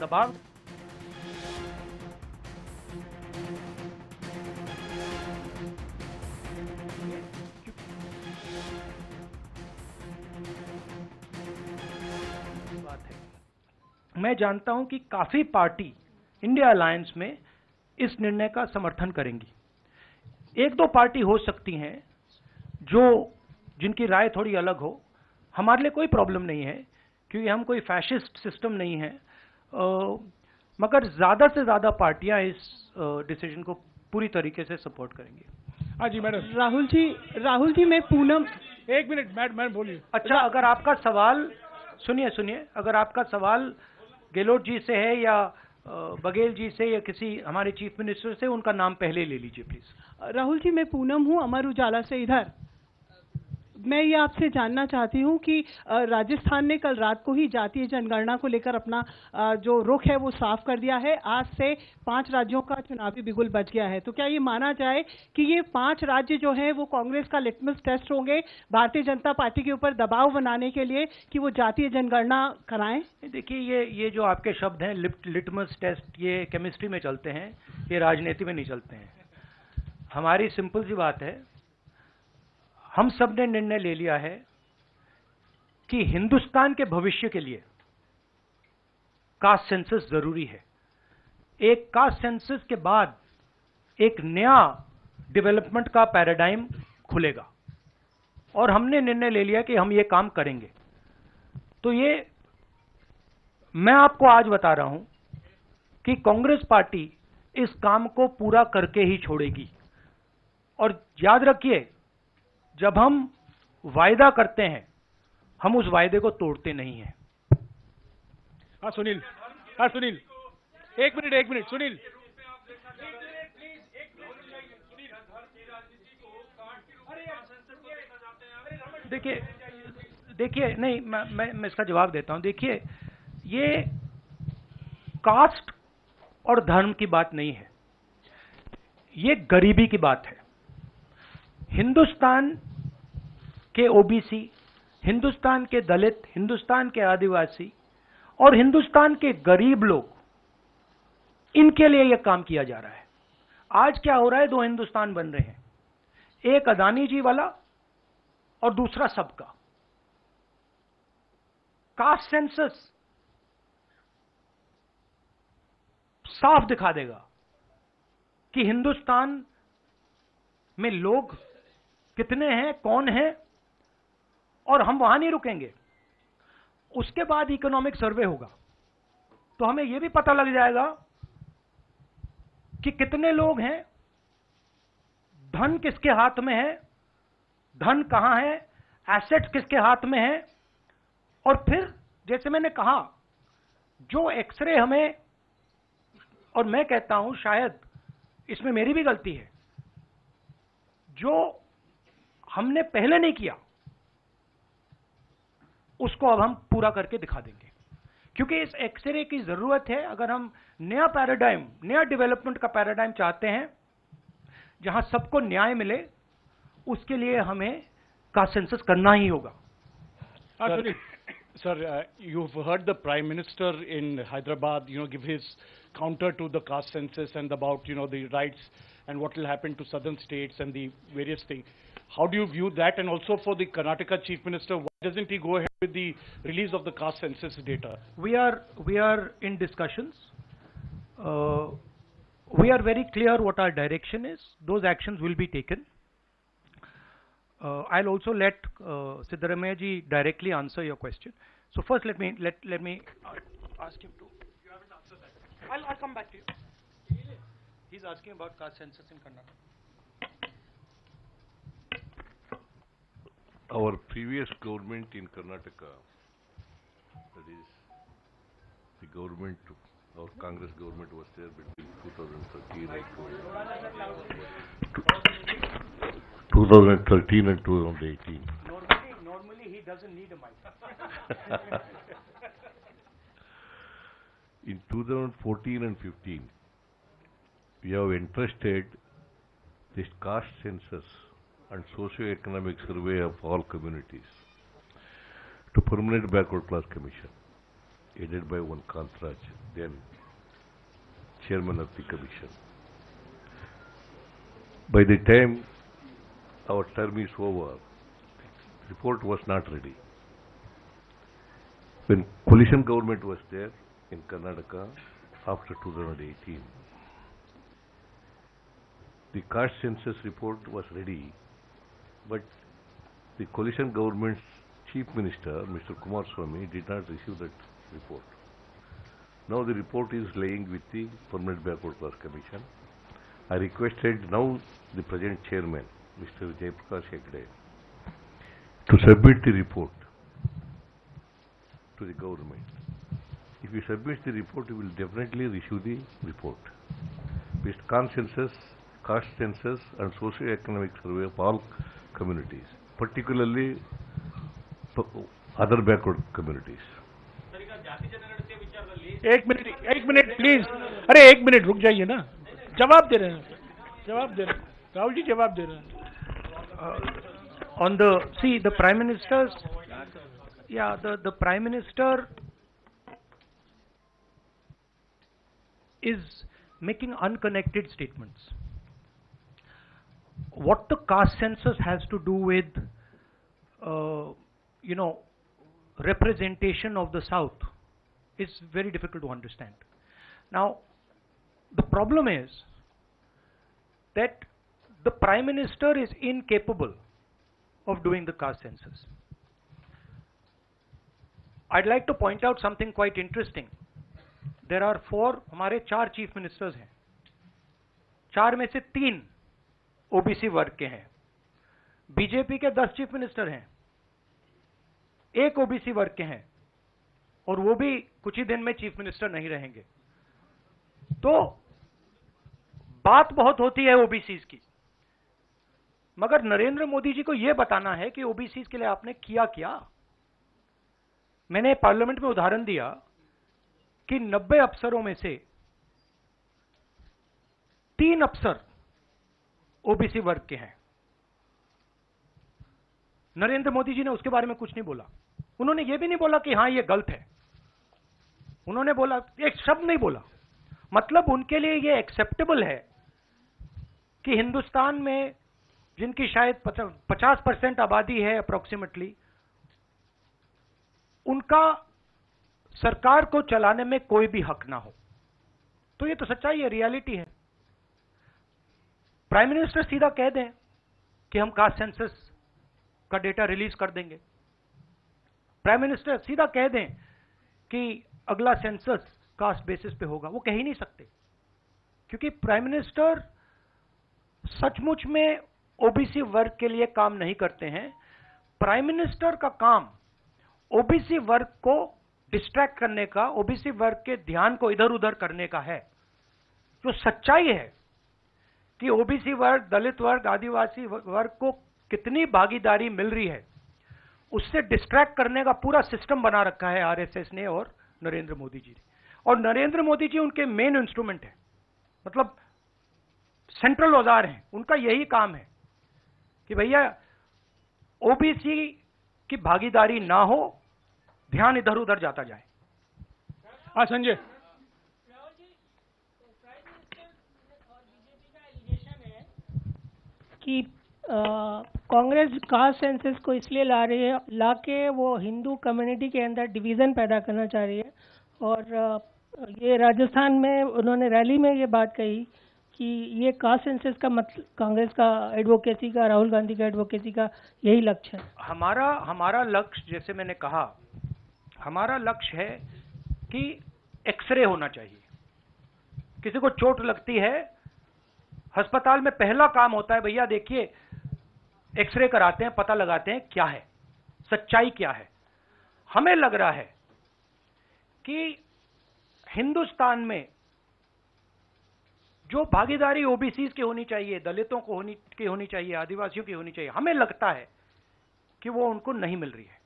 दबाव। मैं जानता हूं कि काफी पार्टी इंडिया अलायंस में इस निर्णय का समर्थन करेंगी। एक दो पार्टी हो सकती हैं जो जिनकी राय थोड़ी अलग हो। हमारे लिए कोई प्रॉब्लम नहीं है क्योंकि हम कोई फैशिस्ट सिस्टम नहीं है, मगर ज्यादा से ज्यादा पार्टियां इस डिसीजन को पूरी तरीके से सपोर्ट करेंगी। हाँ जी मैडम। राहुल जी मैं पूनम, एक मिनट मैडम बोलिए। अच्छा, अगर आपका सवाल सुनिए, अगर आपका सवाल गहलोत जी से है या बघेल जी से या किसी हमारे चीफ मिनिस्टर से, उनका नाम पहले ले लीजिए प्लीज। राहुल जी मैं पूनम हूँ, अमर उजाला से। इधर मैं ये आपसे जानना चाहती हूँ कि राजस्थान ने कल रात को ही जातीय जनगणना को लेकर अपना जो रुख है वो साफ कर दिया है। आज से 5 राज्यों का चुनावी बिगुल बच गया है। तो क्या ये माना जाए कि ये 5 राज्य जो हैं वो कांग्रेस का लिटमस टेस्ट होंगे भारतीय जनता पार्टी के ऊपर दबाव बनाने के लिए कि वो जातीय जनगणना कराएं? देखिए, ये जो आपके शब्द हैं लिटमस टेस्ट, ये केमिस्ट्री में चलते हैं, ये राजनीति में नहीं चलते हैं। हमारी सिंपल सी बात है, हम सब ने निर्णय ले लिया है कि हिंदुस्तान के भविष्य के लिए कास्ट सेंसस जरूरी है। एक कास्ट सेंसस के बाद एक नया डेवलपमेंट का पैराडाइम खुलेगा और हमने निर्णय ले लिया कि हम ये काम करेंगे। तो ये मैं आपको आज बता रहा हूं कि कांग्रेस पार्टी इस काम को पूरा करके ही छोड़ेगी। और याद रखिए, जब हम वायदा करते हैं हम उस वायदे को तोड़ते नहीं हैं। हाँ सुनील, एक मिनट सुनील। देखिए नहीं, मैं इसका जवाब देता हूं। देखिए, ये कास्ट और धर्म की बात नहीं है, ये गरीबी की बात है। हिंदुस्तान के ओबीसी, हिंदुस्तान के दलित, हिंदुस्तान के आदिवासी और हिंदुस्तान के गरीब लोग, इनके लिए यह काम किया जा रहा है। आज क्या हो रहा है, 2 हिंदुस्तान बन रहे हैं, एक अदानी जी वाला और दूसरा सबका। कास्ट सेंसस साफ दिखा देगा कि हिंदुस्तान में लोग कितने हैं, कौन है, और हम वहां नहीं रुकेंगे। उसके बाद इकोनॉमिक सर्वे होगा तो हमें यह भी पता लग जाएगा कि कितने लोग हैं, धन किसके हाथ में है, धन कहां है, एसेट किसके हाथ में है। और फिर जैसे मैंने कहा, जो एक्सरे हमें, और मैं कहता हूं शायद इसमें मेरी भी गलती है, जो हमने पहले नहीं किया उसको अब हम पूरा करके दिखा देंगे, क्योंकि इस एक्सरे की जरूरत है। अगर हम नया पैराडाइम, नया डेवलपमेंट का पैराडाइम चाहते हैं जहां सबको न्याय मिले, उसके लिए हमें कास्ट सेंसस करना ही होगा। Sir, you've heard the Prime Minister in Hyderabad, give his counter to the caste census and about, the rights and what will happen to southern states and the various things. How do you view that? And also for the Karnataka Chief Minister, why doesn't he go ahead with the release of the caste census data? We are in discussions. We are very clear what our direction is. Those actions will be taken. I'll also let Siddaramaiah ji directly answer your question. So first, let me ask him to. You haven't answered that. I'll come back to you. He's asking about caste census in Karnataka. Our previous government in Karnataka, that is the government, our Congress government was there between 2013 and 2018. Normally he doesn't need a mic. In 2014 and 15, we have entrusted this caste census and socio-economic survey of all communities to Permanent Backward Class Commission. headed by one Kantraj, then chairman of the commission. By the time our term is over, the report was not ready. When coalition government was there in Karnataka after 2018, the caste census report was ready, but the coalition government's chief minister, Mr. Kumaraswamy, did not receive that report. Now the report is lying with the Permanent Backward Class Commission. I requested now the present chairman, Mr. Jayaprakash Hegde, to submit the report to the government. If you submit the report, you will definitely receive the report. Based consensus, caste census and socio-economic survey of all communities, particularly other backward communities. एक minute please. अरे एक minute रुक जाइए ना. जवाब दे रहे हैं. राहुल जी जवाब दे रहे हैं. On the Prime Minister's, the Prime Minister is making unconnected statements. What the caste census has to do with, representation of the South is very difficult to understand. Now, the problem is that the Prime Minister is incapable of doing the caste census. I'd like to point out something quite interesting. There are हमारे 4 chief ministers हैं. 4 में से 3 OBC वर्ग के हैं. BJP के 10 chief minister हैं, 1 OBC वर्ग के हैं, और वो भी कुछ ही दिन में चीफ मिनिस्टर नहीं रहेंगे. तो बात बहुत होती है ओबीसीज की, मगर नरेंद्र मोदी जी को यह बताना है कि ओबीसीज के लिए आपने किया क्या. मैंने पार्लियामेंट में उदाहरण दिया कि 90 अफसरों में से 3 अफसर ओबीसी वर्ग के हैं. नरेंद्र मोदी जी ने उसके बारे में कुछ नहीं बोला. उन्होंने यह भी नहीं बोला कि हां यह गलत है. उन्होंने बोला, एक शब्द नहीं बोला. मतलब उनके लिए यह एक्सेप्टेबल है कि हिंदुस्तान में जिनकी शायद 50% आबादी है अप्रोक्सीमेटली, उनका सरकार को चलाने में कोई भी हक ना हो. तो ये तो सच्चाई है, रियलिटी है. प्राइम मिनिस्टर सीधा कह दें कि हम कास्ट सेंसस का डेटा रिलीज कर देंगे. प्राइम मिनिस्टर सीधा कह दें कि अगला सेंसस कास्ट बेसिस पे होगा. वो कह ही नहीं सकते, क्योंकि प्राइम मिनिस्टर सचमुच में ओबीसी वर्ग के लिए काम नहीं करते हैं. प्राइम मिनिस्टर का काम ओबीसी वर्ग को डिस्ट्रैक्ट करने का, ओबीसी वर्ग के ध्यान को इधर उधर करने का है. जो सच्चाई है कि ओबीसी वर्ग, दलित वर्ग, आदिवासी वर्ग को कितनी भागीदारी मिल रही है, उससे डिस्ट्रैक्ट करने का पूरा सिस्टम बना रखा है आरएसएस ने और नरेंद्र मोदी जी ने. और नरेंद्र मोदी जी उनके मेन इंस्ट्रूमेंट है, मतलब सेंट्रल औजार हैं. उनका यही काम है कि भैया ओबीसी की भागीदारी ना हो, ध्यान इधर उधर जाता जाए. हाँ संजय. कि कांग्रेस कास्ट सेंसस को इसलिए ला रही है, लाके वो हिंदू कम्युनिटी के अंदर डिवीज़न पैदा करना चाह रही है. और ये राजस्थान में उन्होंने रैली में ये बात कही कि ये कास्ट सेंसस का मतलब कांग्रेस का एडवोकेसी का, राहुल गांधी का एडवोकेसी का यही लक्ष्य है. हमारा लक्ष्य, जैसे मैंने कहा, हमारा लक्ष्य है कि एक्सरे होना चाहिए. किसी को चोट लगती है, अस्पताल में पहला काम होता है, भैया देखिए एक्सरे कराते हैं, पता लगाते हैं क्या है, सच्चाई क्या है. हमें लग रहा है कि हिंदुस्तान में जो भागीदारी ओबीसीज की होनी चाहिए, दलितों को होनी चाहिए, आदिवासियों की होनी चाहिए, हमें लगता है कि वो उनको नहीं मिल रही है.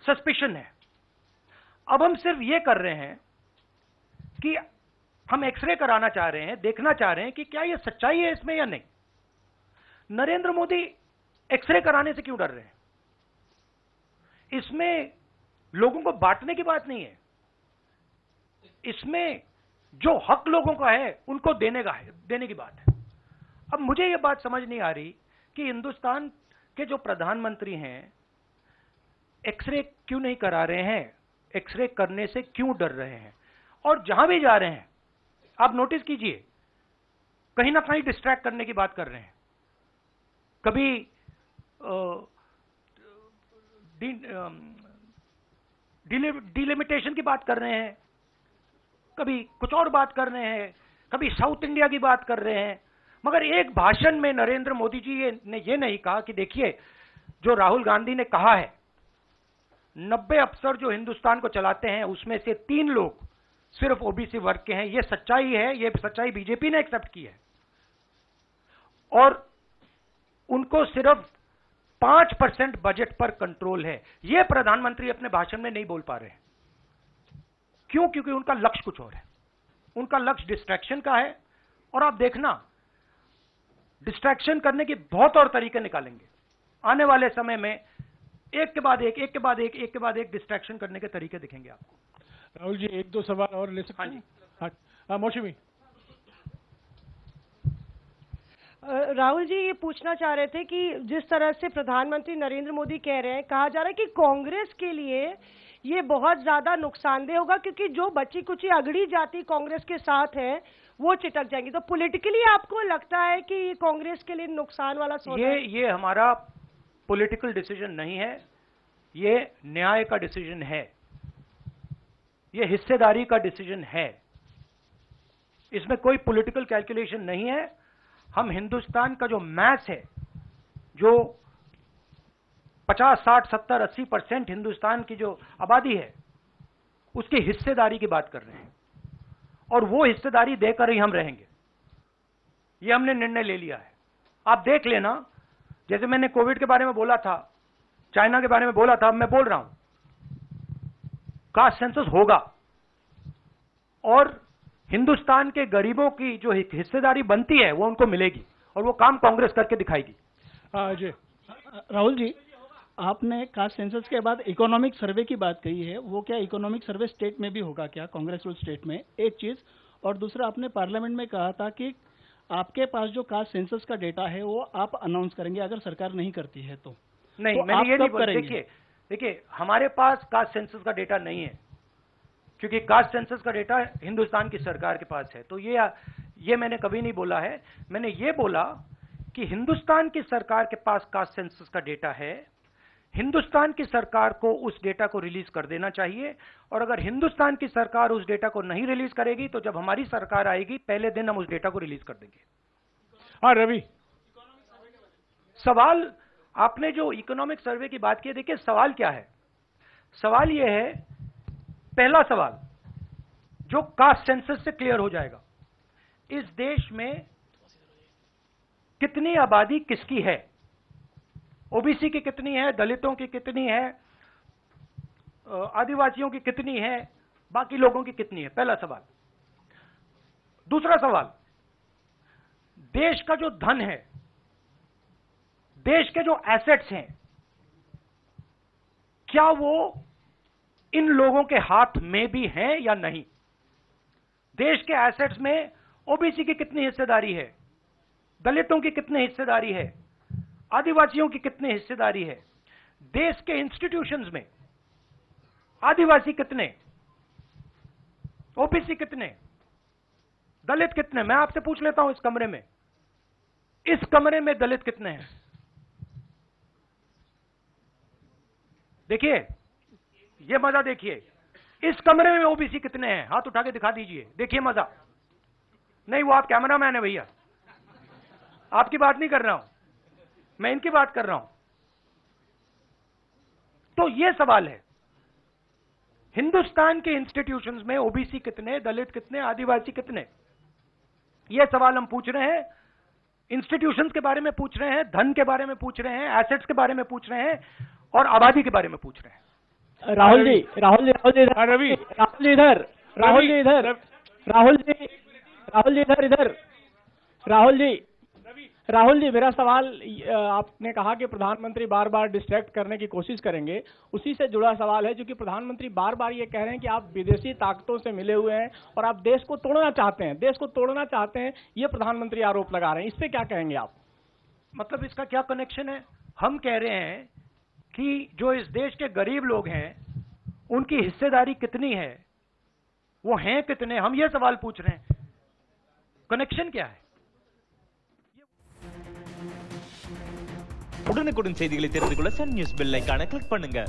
सस्पिशन है. अब हम सिर्फ ये कर रहे हैं कि हम एक्सरे कराना चाह रहे हैं, देखना चाह रहे हैं कि क्या ये सच्चाई है इसमें या नहीं. नरेंद्र मोदी एक्सरे कराने से क्यों डर रहे हैं? इसमें लोगों को बांटने की बात नहीं है. इसमें जो हक लोगों का है उनको देने की बात है। अब मुझे ये बात समझ नहीं आ रही कि हिंदुस्तान के जो प्रधानमंत्री हैं एक्सरे क्यों नहीं करा रहे हैं, एक्सरे करने से क्यों डर रहे हैं, और जहां भी जा रहे हैं आप नोटिस कीजिए कहीं ना कहीं डिस्ट्रैक्ट करने की बात कर रहे हैं। कभी डिलिमिटेशन की बात कर रहे हैं, कभी कुछ और बात कर रहे हैं, कभी साउथ इंडिया की बात कर रहे हैं, मगर एक भाषण में नरेंद्र मोदी जी ने ये नहीं कहा कि देखिए जो राहुल गांधी ने कहा है 90 अफसर जो हिंदुस्तान को चलाते हैं उसमें से 3 लोग सिर्फ ओबीसी वर्ग के हैं, ये सच्चाई है, ये सच्चाई बीजेपी ने एक्सेप्ट की है, और उनको सिर्फ 5% बजट पर कंट्रोल है। ये प्रधानमंत्री अपने भाषण में नहीं बोल पा रहे हैं। क्यों? क्योंकि उनका लक्ष्य कुछ और है, उनका लक्ष्य डिस्ट्रैक्शन का है, और आप देखना डिस्ट्रैक्शन करने के बहुत और तरीके निकालेंगे आने वाले समय में, एक के बाद एक डिस्ट्रैक्शन करने के तरीके दिखेंगे आपको। राहुल जी 1-2 सवाल और ले सकते हैं? हाँ मौसमी। राहुल जी ये पूछना चाह रहे थे कि जिस तरह से प्रधानमंत्री नरेंद्र मोदी कह रहे हैं, कहा जा रहा है कि कांग्रेस के लिए ये बहुत ज्यादा नुकसानदेह होगा क्योंकि जो बची कुची अगड़ी जाति कांग्रेस के साथ है वो चिटक जाएंगी। तो पॉलिटिकली आपको लगता है कि ये कांग्रेस के लिए नुकसान वाला सौदा है? ये हमारा पॉलिटिकल डिसीजन नहीं है, ये न्याय का डिसीजन है, ये हिस्सेदारी का डिसीजन है, इसमें कोई पॉलिटिकल कैलकुलेशन नहीं है। हम हिंदुस्तान का जो मैस है, जो 50, 60, 70, 80% हिंदुस्तान की जो आबादी है उसकी हिस्सेदारी की बात कर रहे हैं, और वो हिस्सेदारी देकर ही हम रहेंगे। ये हमने निर्णय ले लिया है। आप देख लेना, जैसे मैंने कोविड के बारे में बोला था, चाइना के बारे में बोला था, अब मैं बोल रहा हूं कास्ट सेंसस होगा, और हिंदुस्तान के गरीबों की जो हिस्सेदारी बनती है वो उनको मिलेगी, और वो काम कांग्रेस करके दिखाएगी। अजय। राहुल जी, आपने कास्ट सेंसस के बाद इकोनॉमिक सर्वे की बात कही है, वो क्या इकोनॉमिक सर्वे स्टेट में भी होगा क्या, कांग्रेस रूल स्टेट में? एक चीज, और दूसरा आपने पार्लियामेंट में कहा था कि आपके पास जो कास्ट सेंसस का डेटा है वो आप अनाउंस करेंगे अगर सरकार नहीं करती है तो। नहीं, तो मैंने ये नहीं बोला। करेंगे? देखिए हमारे पास कास्ट सेंसस का डेटा नहीं है, क्योंकि कास्ट सेंसस का डेटा हिंदुस्तान की सरकार के पास है। तो ये मैंने कभी नहीं बोला है। मैंने ये बोला कि हिंदुस्तान की सरकार के पास कास्ट सेंसस का डेटा है, हिंदुस्तान की सरकार को उस डेटा को रिलीज कर देना चाहिए, और अगर हिंदुस्तान की सरकार उस डेटा को नहीं रिलीज करेगी तो जब हमारी सरकार आएगी पहले दिन हम उस डेटा को रिलीज कर देंगे। हाँ रवि। सवाल आपने जो इकोनॉमिक सर्वे की बात की, देखिए सवाल क्या है। सवाल यह है, पहला सवाल जो कास्ट सेंसस से क्लियर हो जाएगा, इस देश में कितनी आबादी किसकी है, ओबीसी की कितनी है, दलितों की कितनी है, आदिवासियों की कितनी है, बाकी लोगों की कितनी है, पहला सवाल। दूसरा सवाल, देश का जो धन है, देश के जो एसेट्स हैं, क्या वो इन लोगों के हाथ में भी हैं या नहीं? देश के एसेट्स में ओबीसी की कितनी हिस्सेदारी है, दलितों की कितनी हिस्सेदारी है, आदिवासियों की कितनी हिस्सेदारी है, देश के इंस्टीट्यूशंस में आदिवासी कितने, ओबीसी कितने, दलित कितने? मैं आपसे पूछ लेता हूं, इस कमरे में दलित कितने हैं? देखिए, ये मजा देखिए, इस कमरे में ओबीसी कितने हैं? हाथ उठा के दिखा दीजिए, देखिए मजा। नहीं, वो आप कैमरामैन है भैया, आपकी बात नहीं कर रहा हूं, मैं इनकी बात कर रहा हूं। तो ये सवाल है, हिंदुस्तान के इंस्टीट्यूशंस में ओबीसी कितने, दलित कितने, आदिवासी कितने? ये सवाल हम पूछ रहे हैं। इंस्टीट्यूशंस के बारे में पूछ रहे हैं, धन के बारे में पूछ रहे हैं, एसेट्स के बारे में पूछ रहे हैं, और आबादी के बारे में पूछ रहे हैं। राहुल जी इधर, राहुल जी राहुल जी, मेरा सवाल, आपने कहा कि प्रधानमंत्री बार बार डिस्ट्रैक्ट करने की कोशिश करेंगे, उसी से जुड़ा सवाल है, क्योंकि प्रधानमंत्री बार बार ये कह रहे हैं कि आप विदेशी ताकतों से मिले हुए हैं और आप देश को तोड़ना चाहते हैं, ये प्रधानमंत्री आरोप लगा रहे हैं, इस पे क्या कहेंगे आप? मतलब इसका क्या कनेक्शन है? हम कह रहे हैं कि जो इस देश के गरीब लोग हैं उनकी हिस्सेदारी कितनी है, वो हैं कितने, हम ये सवाल पूछ रहे हैं। कनेक्शन क्या है? உடனுக்குடன் செய்திகளை தெரிந்து கொள்ள சன் நியூஸ் பெல் ஐகானை கிளிக் பண்ணுங்க.